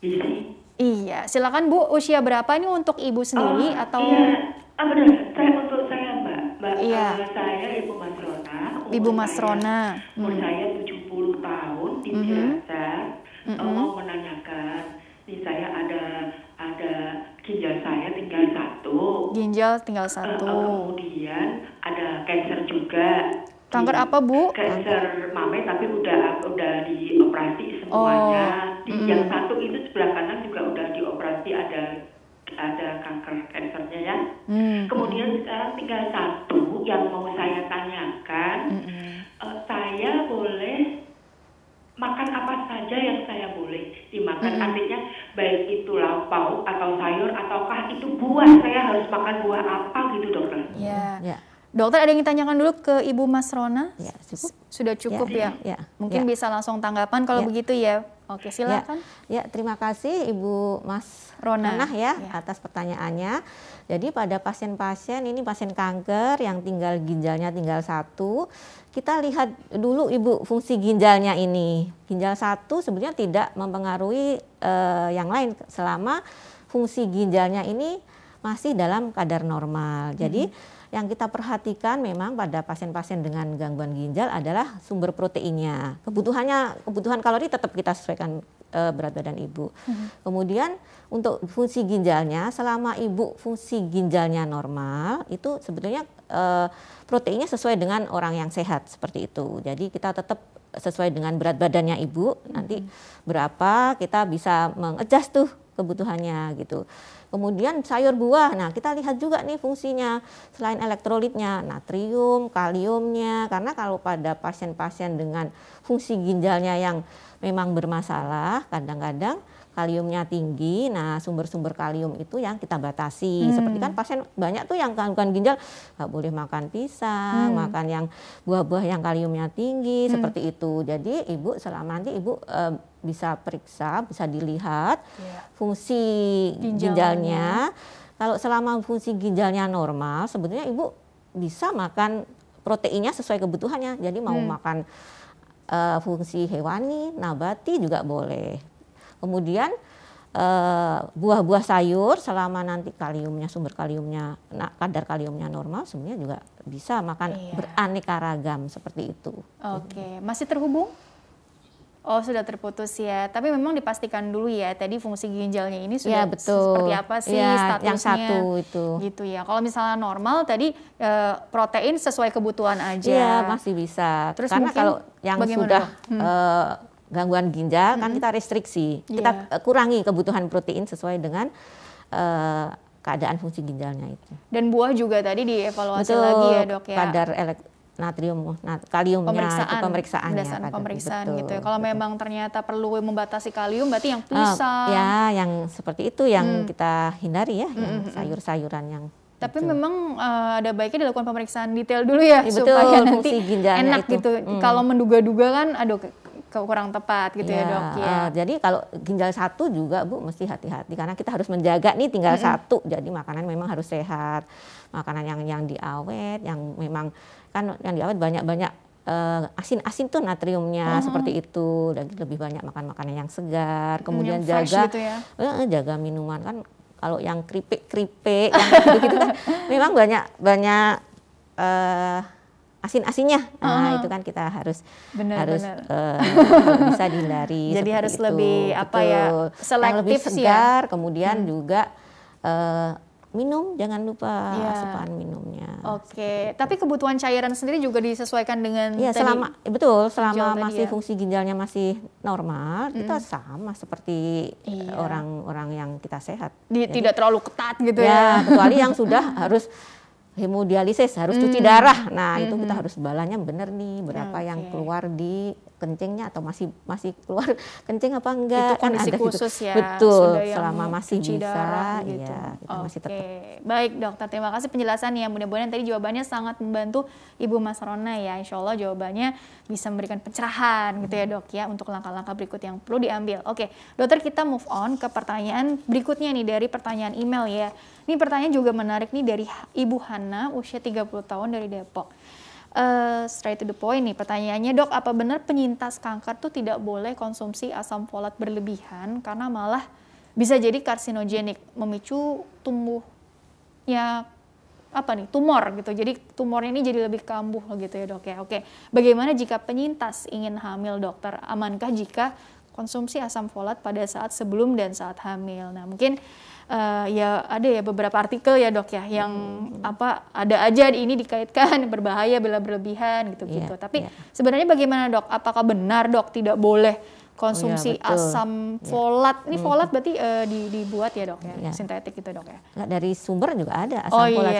[SPEAKER 3] gizi.
[SPEAKER 1] Iya, silakan Bu. Usia berapa ini untuk ibu sendiri atau?
[SPEAKER 3] Iya, benar. Untuk saya Mbak.
[SPEAKER 1] Iya.
[SPEAKER 3] Saya Ibu Masrona.
[SPEAKER 1] Ibu Masrona.
[SPEAKER 3] Umur saya 70 tahun di Ciracas. Mau menanyakan, nih saya ada ginjal saya tinggal 1.
[SPEAKER 1] Ginjal tinggal 1.
[SPEAKER 3] Kemudian ada kanker juga.
[SPEAKER 1] Kanker apa Bu?
[SPEAKER 3] Kanker mame tapi udah dioperasi semuanya. Yang 1 itu sebelah kanan juga udah dioperasi, ada kankernya ya. Kemudian sekarang tinggal 1 yang mau saya tanyakan. Saya boleh makan apa saja yang saya boleh dimakan, artinya baik itu lauk pauk atau sayur ataukah itu buah, saya harus makan buah apa gitu dokter?
[SPEAKER 1] Ya. Dokter ada yang ditanyakan dulu ke Ibu Masrona?
[SPEAKER 2] Ya, cukup.
[SPEAKER 1] Sudah cukup ya? Mungkin bisa langsung tanggapan kalau begitu ya. Oke, silakan.
[SPEAKER 2] Ya, terima kasih Ibu Masrona ya atas pertanyaannya. Jadi pada pasien-pasien ini pasien kanker yang ginjalnya tinggal 1, kita lihat dulu Ibu fungsi ginjalnya ini. Ginjal 1 sebenarnya tidak mempengaruhi yang lain selama fungsi ginjalnya ini masih dalam kadar normal. Jadi yang kita perhatikan memang pada pasien-pasien dengan gangguan ginjal adalah sumber proteinnya. Kebutuhan kalori tetap kita sesuaikan berat badan ibu. Kemudian untuk fungsi ginjalnya, selama ibu fungsi ginjalnya normal, itu sebetulnya proteinnya sesuai dengan orang yang sehat seperti itu. Jadi kita tetap sesuai dengan berat badannya ibu. Nanti berapa kita bisa mengadjust tuh kebutuhannya gitu. Kemudian sayur buah, nah kita lihat juga nih fungsinya selain elektrolitnya, natrium, kaliumnya, karena kalau pada pasien-pasien dengan fungsi ginjalnya yang memang bermasalah, kadang-kadang kaliumnya tinggi. Nah, sumber-sumber kalium itu yang kita batasi. Seperti kan pasien banyak tuh yang gangguan ginjal nggak boleh makan pisang, makan yang buah-buah yang kaliumnya tinggi, seperti itu. Jadi ibu selama nanti ibu bisa periksa, bisa dilihat fungsi ginjalnya. Kalau selama fungsi ginjalnya normal, sebetulnya ibu bisa makan proteinnya sesuai kebutuhannya. Jadi mau makan fungsi hewani, nabati juga boleh. Kemudian buah-buah sayur selama nanti kaliumnya, sumber kaliumnya, kadar kaliumnya normal, sebenarnya juga bisa makan beraneka ragam seperti itu.
[SPEAKER 1] Oke, masih terhubung? Oh, sudah terputus ya. Tapi memang dipastikan dulu ya, tadi fungsi ginjalnya ini sudah seperti apa sih statusnya.
[SPEAKER 2] Yang satu itu.
[SPEAKER 1] Gitu ya. Kalau misalnya normal tadi protein sesuai kebutuhan aja.
[SPEAKER 2] Iya, masih bisa. Terus karena kalau yang sudah gangguan ginjal kan kita restriksi. Kita kurangi kebutuhan protein sesuai dengan keadaan fungsi ginjalnya itu.
[SPEAKER 1] Dan buah juga tadi dievaluasi lagi ya, Dok ya.
[SPEAKER 2] Kadar natrium, kaliumnya itu pemeriksaannya.
[SPEAKER 1] Pemeriksaan gitu ya. Kalau memang ternyata perlu membatasi kalium, berarti yang pisang.
[SPEAKER 2] Ya, yang seperti itu yang kita hindari ya, yang sayur-sayuran yang.
[SPEAKER 1] Tapi memang ada baiknya dilakukan pemeriksaan detail dulu ya, supaya nanti enak itu. Gitu. Kalau menduga-duga kan, aduh kurang tepat gitu ya, Dok.
[SPEAKER 2] Jadi kalau ginjal satu juga Bu mesti hati-hati karena kita harus menjaga nih tinggal satu. Jadi makanan memang harus sehat, makanan yang diawet, yang memang kan yang diawet banyak-banyak asin-asin tuh natriumnya seperti itu. Dan lebih banyak makan makanan yang segar. Kemudian
[SPEAKER 1] yang
[SPEAKER 2] jaga
[SPEAKER 1] gitu ya.
[SPEAKER 2] Jaga minuman kan kalau yang keripik-keripik yang gitu kan memang banyak asin-asinnya. Nah, itu kan kita harus bisa dihindari.
[SPEAKER 1] Jadi harus
[SPEAKER 2] itu.
[SPEAKER 1] lebih selektif
[SPEAKER 2] lebih segar,
[SPEAKER 1] ya.
[SPEAKER 2] kemudian juga minum, jangan lupa asupan minumnya.
[SPEAKER 1] Oke, tapi kebutuhan cairan sendiri juga disesuaikan dengan
[SPEAKER 2] selama masih fungsi ginjalnya masih normal, kita sama seperti orang-orang yang kita sehat.
[SPEAKER 1] Tidak terlalu ketat gitu
[SPEAKER 2] ya. Kecuali yang sudah harus hemodialisis, harus cuci darah. Nah, itu kita harus balanya benar nih, berapa yang keluar di kencingnya atau masih keluar kencing apa enggak.
[SPEAKER 1] Itu kondisi
[SPEAKER 2] kan ada
[SPEAKER 1] khusus
[SPEAKER 2] gitu.
[SPEAKER 1] ya.
[SPEAKER 2] Betul, selama masih bisa
[SPEAKER 1] gitu.
[SPEAKER 2] kita masih tetap.
[SPEAKER 1] Baik, Dokter, terima kasih penjelasannya. Mudah-mudahan tadi jawabannya sangat membantu Ibu Mas Rona ya. Insya Allah jawabannya bisa memberikan pencerahan gitu ya, Dok ya, untuk langkah-langkah berikut yang perlu diambil. Oke, Dokter, kita move on ke pertanyaan berikutnya nih dari pertanyaan email ya. Ini pertanyaan juga menarik nih dari Ibu Hana, usia 30 tahun dari Depok. Straight to the point nih pertanyaannya, Dok, apa benar penyintas kanker tuh tidak boleh konsumsi asam folat berlebihan karena malah bisa jadi karsinogenik, memicu tumbuhnya tumor gitu. Jadi tumornya ini jadi lebih kambuh gitu ya, Dok ya. Oke, bagaimana jika penyintas ingin hamil, Dokter? Amankah jika konsumsi asam folat pada saat sebelum dan saat hamil? Nah, mungkin ya ada ya beberapa artikel ya, Dok ya, yang ada aja ini dikaitkan berbahaya bila berlebihan gitu-gitu. Tapi sebenarnya bagaimana, Dok? Apakah benar, Dok, tidak boleh konsumsi asam folat? Ini folat berarti dibuat ya, Dok ya, sintetik gitu, Dok ya?
[SPEAKER 2] Nggak, dari sumber juga ada asam folat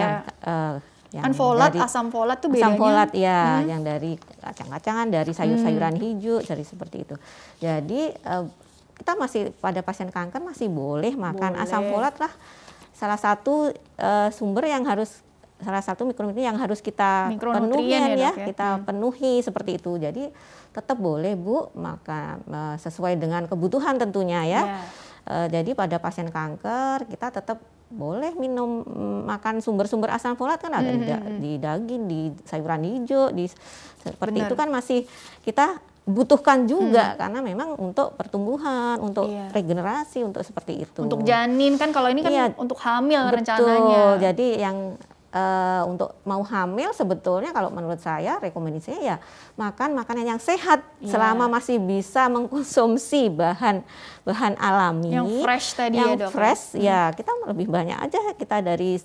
[SPEAKER 1] yang folat, asam folat tuh bedanya?
[SPEAKER 2] Asam folat yang dari kacang-kacangan, dari sayur-sayuran hijau, dari seperti itu. Jadi kita masih pada pasien kanker masih boleh makan asam folat lah. Salah satu sumber yang harus, salah satu mikronutrien yang harus kita penuhi kita penuhi seperti itu. Jadi tetap boleh Bu makan sesuai dengan kebutuhan tentunya ya. Jadi pada pasien kanker kita tetap boleh makan sumber-sumber asam folat kan ada di daging, di sayuran hijau, seperti itu kan masih kita butuhkan juga karena memang untuk pertumbuhan, untuk regenerasi, untuk seperti itu.
[SPEAKER 1] Untuk janin kan, kalau ini kan untuk hamil rencananya.
[SPEAKER 2] Jadi yang untuk mau hamil sebetulnya kalau menurut saya rekomendasinya ya makan makanan yang sehat selama masih bisa mengkonsumsi bahan alami
[SPEAKER 1] yang fresh tadi
[SPEAKER 2] yang
[SPEAKER 1] ya, Dok.
[SPEAKER 2] Fresh kita lebih banyak aja kita dari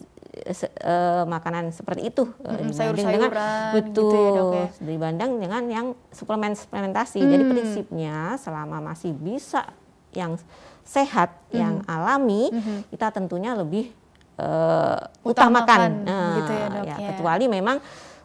[SPEAKER 2] makanan seperti itu
[SPEAKER 1] sayur-sayuran
[SPEAKER 2] betul
[SPEAKER 1] gitu ya, Dok ya?
[SPEAKER 2] Dibanding dengan yang suplementasi. Jadi prinsipnya selama masih bisa yang sehat yang alami kita tentunya lebih utamakan
[SPEAKER 1] gitu ya, Dok,
[SPEAKER 2] kecuali memang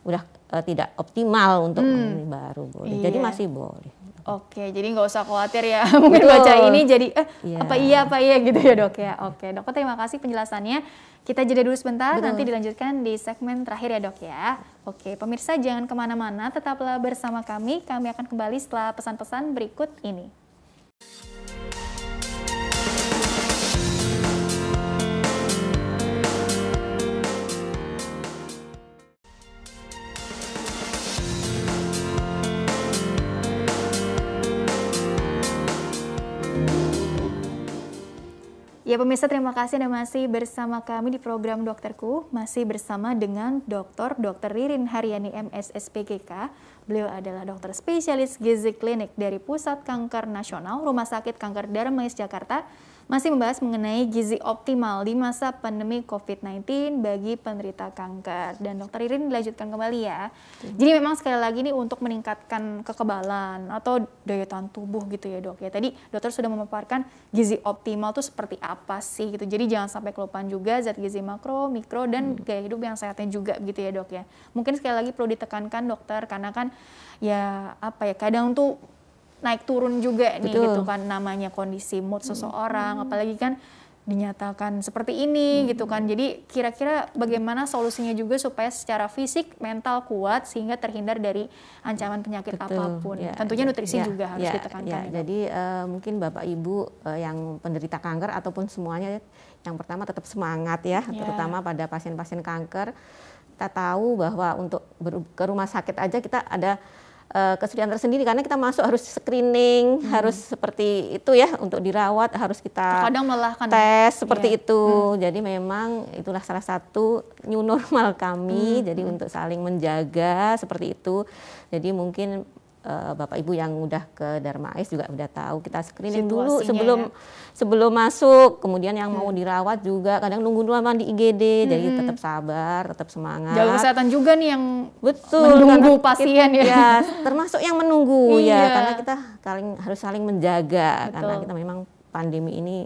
[SPEAKER 2] udah tidak optimal untuk baru boleh. Jadi masih boleh.
[SPEAKER 1] Oke, jadi nggak usah khawatir ya. Mungkin baca ini jadi apa iya gitu ya dok ya. Oke, dokter terima kasih penjelasannya. Kita jeda dulu sebentar, nanti dilanjutkan di segmen terakhir ya dok ya. Oke, pemirsa jangan kemana-mana, tetaplah bersama kami. Kami akan kembali setelah pesan-pesan berikut ini. Ya pemirsa, terima kasih Anda masih bersama kami di program Dokterku, masih bersama dengan Dr. Ririn Haryani MS SPGK. Beliau adalah dokter spesialis gizi klinik dari Pusat Kanker Nasional Rumah Sakit Kanker Darmais Jakarta. Masih membahas mengenai gizi optimal di masa pandemi COVID-19 bagi penderita kanker. Dan Dr. Ririn dilanjutkan kembali ya. Jadi memang sekali lagi ini untuk meningkatkan kekebalan atau daya tahan tubuh gitu ya dok ya. Tadi dokter sudah memaparkan gizi optimal itu seperti apa sih gitu. Jadi jangan sampai kelupaan juga zat gizi makro, mikro, dan gaya hidup yang sehatnya juga gitu ya dok ya. Mungkin sekali lagi perlu ditekankan dokter karena kan ya apa ya kadang tuh naik turun juga nih gitu kan namanya kondisi mood seseorang, apalagi kan dinyatakan seperti ini gitu kan. Jadi kira-kira bagaimana solusinya juga supaya secara fisik, mental kuat sehingga terhindar dari ancaman penyakit apapun. Ya, tentunya nutrisi juga harus ditekankan.
[SPEAKER 2] Jadi mungkin Bapak Ibu yang penderita kanker ataupun semuanya yang pertama tetap semangat ya, terutama pada pasien-pasien kanker. Kita tahu bahwa untuk ke rumah sakit aja kita ada kesulitan tersendiri karena kita masuk harus screening, harus seperti itu ya, untuk dirawat harus kita
[SPEAKER 1] kadang melelahkan
[SPEAKER 2] tes seperti itu. Jadi memang itulah salah satu new normal kami, jadi untuk saling menjaga seperti itu. Jadi mungkin Bapak Ibu yang udah ke Darmais juga udah tahu kita screening dulu sebelum masuk. Kemudian yang mau dirawat juga kadang nunggu lama di IGD, jadi tetap sabar, tetap semangat.
[SPEAKER 1] Jaga kesehatan juga nih yang
[SPEAKER 2] menunggu
[SPEAKER 1] pasien
[SPEAKER 2] ya. Termasuk yang menunggu ya, karena kita harus saling menjaga. Karena kita memang pandemi ini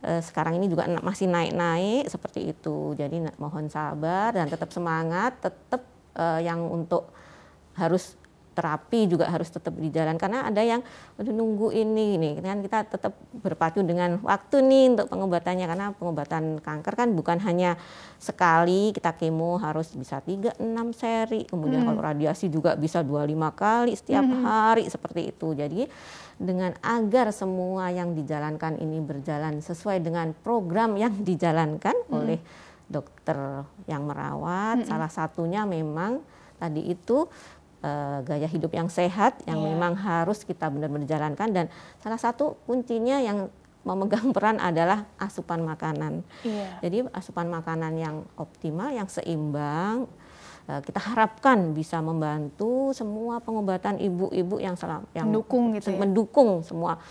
[SPEAKER 2] sekarang ini juga masih naik-naik seperti itu. Jadi mohon sabar dan tetap semangat, tetap yang untuk harus terapi juga harus tetap dijalankan karena ada yang nunggu ini nih kan, kita tetap berpacu dengan waktu nih untuk pengobatannya karena pengobatan kanker kan bukan hanya sekali kita kemo, harus bisa 3-6 seri, kemudian kalau radiasi juga bisa 2-5 kali setiap hari seperti itu. Jadi dengan agar semua yang dijalankan ini berjalan sesuai dengan program yang dijalankan oleh dokter yang merawat, salah satunya memang tadi itu gaya hidup yang sehat yang memang harus kita benar-benar jalankan, dan salah satu kuncinya yang memegang peran adalah asupan makanan. Jadi asupan makanan yang optimal, yang seimbang, kita harapkan bisa membantu semua pengobatan ibu-ibu yang
[SPEAKER 1] mendukung gitu ya?
[SPEAKER 2] Mendukung semua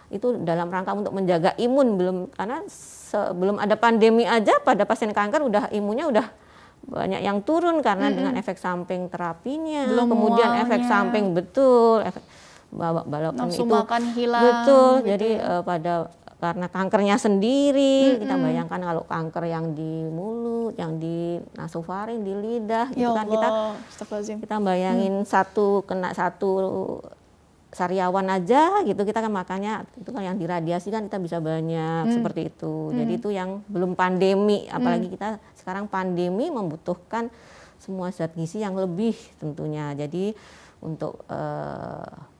[SPEAKER 2] itu dalam rangka untuk menjaga imun, karena sebelum ada pandemi aja pada pasien kanker imunnya udah banyak yang turun karena dengan efek samping terapinya, kemudian efek samping efek balapan itu
[SPEAKER 1] makan hilang,
[SPEAKER 2] gitu. Jadi karena kankernya sendiri, kita bayangkan kalau kanker yang di mulut, yang di nasofaring, di lidah, itu kan kita bayangin kena satu sariawan aja gitu, kita kan makanya itu kan yang diradiasi kan kita bisa banyak seperti itu. Jadi itu yang belum pandemi, apalagi kita sekarang pandemi membutuhkan semua zat gizi yang lebih tentunya. Jadi untuk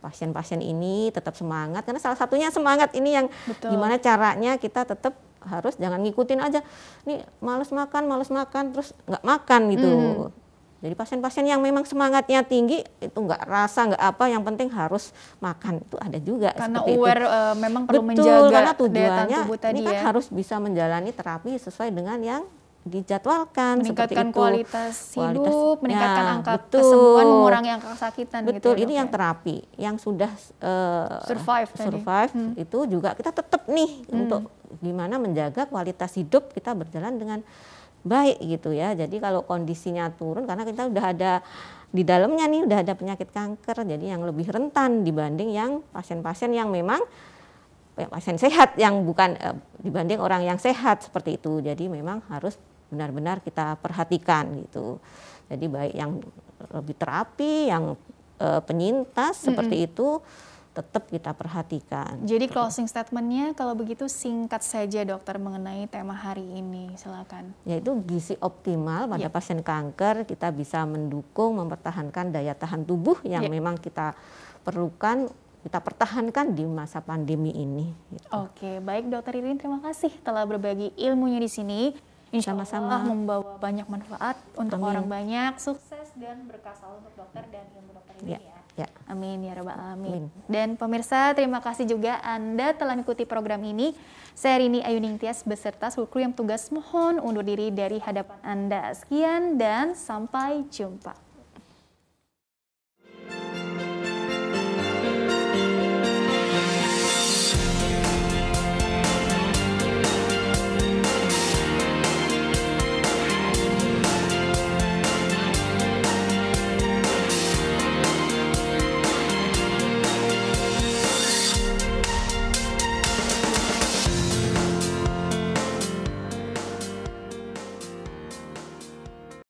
[SPEAKER 2] pasien-pasien ini tetap semangat, karena salah satunya semangat ini yang gimana caranya kita tetap harus jangan ngikutin aja nih males makan terus nggak makan gitu. Jadi pasien-pasien yang memang semangatnya tinggi itu nggak rasa nggak apa, yang penting harus makan, itu ada juga
[SPEAKER 1] karena
[SPEAKER 2] seperti
[SPEAKER 1] aware
[SPEAKER 2] itu.
[SPEAKER 1] Memang perlu menjaga
[SPEAKER 2] karena tujuannya
[SPEAKER 1] tubuh tadi
[SPEAKER 2] ini kan harus bisa menjalani terapi sesuai dengan yang dijadwalkan,
[SPEAKER 1] meningkatkan
[SPEAKER 2] seperti itu.
[SPEAKER 1] kualitas hidup, meningkatkan angka
[SPEAKER 2] betul.
[SPEAKER 1] kesembuhan, mengurangi angka kesakitan.
[SPEAKER 2] Betul,
[SPEAKER 1] gitu,
[SPEAKER 2] ini yang terapi, yang sudah survive itu juga kita tetap nih untuk gimana menjaga kualitas hidup kita berjalan dengan baik gitu ya. Jadi kalau kondisinya turun karena kita udah ada di dalamnya nih udah ada penyakit kanker, jadi yang lebih rentan dibanding yang pasien-pasien yang memang pasien sehat yang bukan dibanding orang yang sehat seperti itu. Jadi memang harus benar-benar kita perhatikan gitu. Jadi baik yang lebih terapi, yang penyintas seperti itu, tetap kita perhatikan.
[SPEAKER 1] Jadi closing statementnya kalau begitu singkat saja dokter mengenai tema hari ini, silakan.
[SPEAKER 2] Yaitu gizi optimal pada pasien kanker, kita bisa mendukung, mempertahankan daya tahan tubuh yang memang kita perlukan, kita pertahankan di masa pandemi ini. Gitu.
[SPEAKER 1] Oke, baik Dokter Ririn, terima kasih telah berbagi ilmunya di sini. Insya Allah membawa banyak manfaat untuk orang banyak, sukses dan berkah selalu untuk dokter dan ilmu dokter ini ya. Amin ya rabbal alamin. Dan pemirsa, terima kasih juga Anda telah mengikuti program ini. Saya Rini Ayuning Tias beserta seluruh kru yang tugas mohon undur diri dari hadapan Anda. Sekian dan sampai jumpa.